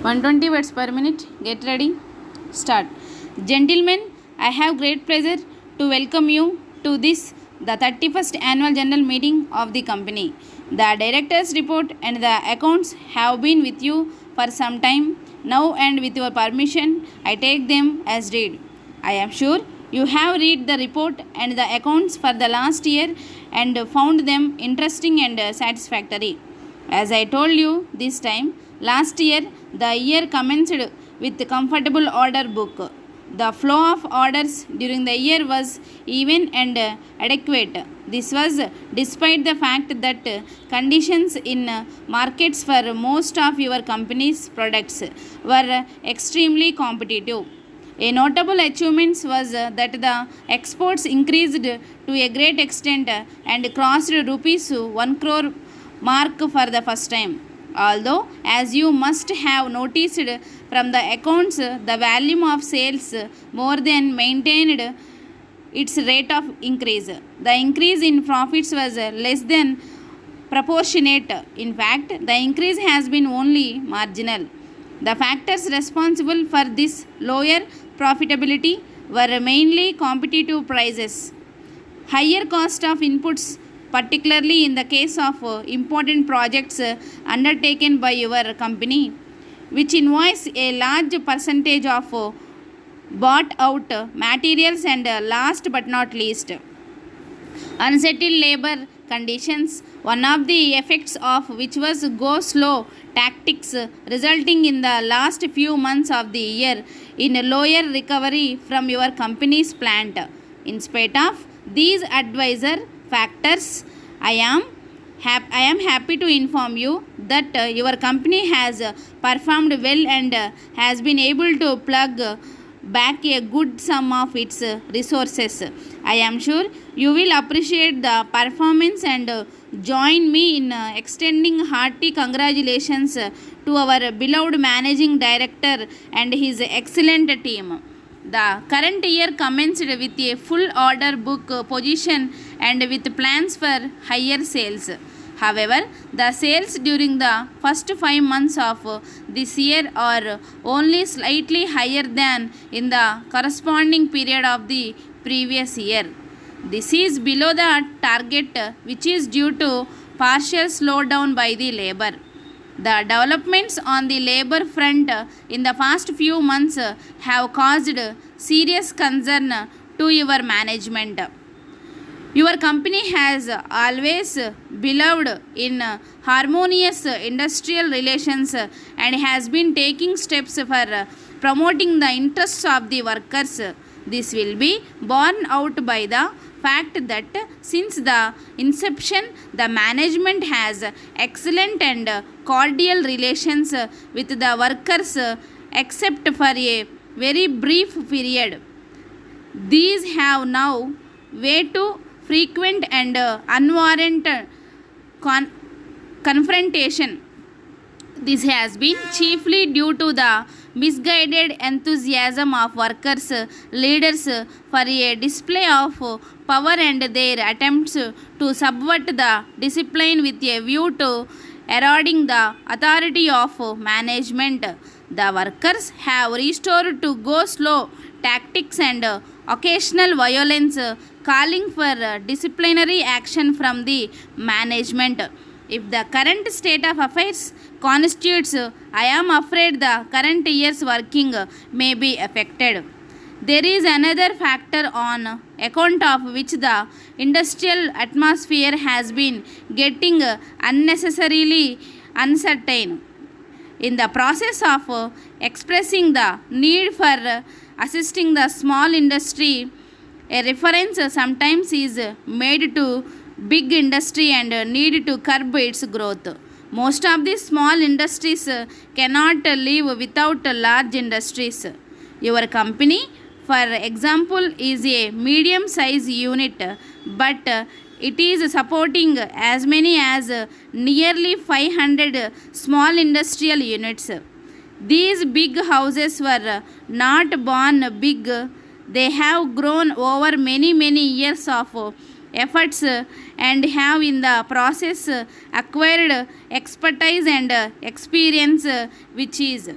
120 words per minute. Get ready. Start. Gentlemen, I have great pleasure to welcome you to this, the 31st annual general meeting of the company. The director's report and the accounts have been with you for some time now, and with your permission, I take them as read. I am sure you have read the report and the accounts for the last year and found them interesting and satisfactory. As I told you this time, last year the year commenced with comfortable order book. The flow of orders during the year was even and adequate. This was despite the fact that conditions in markets for most of your company's products were extremely competitive. A notable achievement was that the exports increased to a great extent and crossed rupees 1 crore mark for the first time. Although, as you must have noticed from the accounts, the volume of sales more than maintained its rate of increase. The increase in profits was less than proportionate. In fact, the increase has been only marginal. The factors responsible for this lower profitability were mainly competitive prices, higher cost of inputs, particularly in the case of important projects undertaken by your company, which involves a large percentage of bought out materials, and last but not least, unsettled labor conditions, one of the effects of which was go slow tactics, resulting in the last few months of the year in a lower recovery from your company's plant. In spite of these adverse factors, I am happy to inform you that your company has performed well and has been able to plug back a good sum of its resources. I am sure you will appreciate the performance and join me in extending hearty congratulations to our beloved managing director and his excellent team. The current year commenced with a full order book position and with plans for higher sales. However, the sales during the first 5 months of this year are only slightly higher than in the corresponding period of the previous year. This is below the target, which is due to partial slowdown by the labor. The developments on the labor front in the past few months have caused serious concern to your management. Your company has always believed in harmonious industrial relations and has been taking steps for promoting the interests of the workers. This will be borne out by the fact that since the inception, the management has excellent and cordial relations with the workers, except for a very brief period. These have now way too frequent and unwarranted confrontation. This has been chiefly due to the misguided enthusiasm of workers' leaders for a display of power and their attempts to subvert the discipline with a view to eroding the authority of management. The workers have resorted to go slow tactics and occasional violence, calling for disciplinary action from the management. If the current state of affairs constitutes, I am afraid the current year's working may be affected. There is another factor on account of which the industrial atmosphere has been getting unnecessarily uncertain. In the process of expressing the need for assisting the small industry, a reference sometimes is made to big industry and need to curb its growth. Most of these small industries cannot live without large industries. Your company, for example, is a medium size unit, but it is supporting as many as nearly 500 small industrial units. These big houses were not born big. They have grown over many years of efforts and have in the process acquired expertise and experience, which is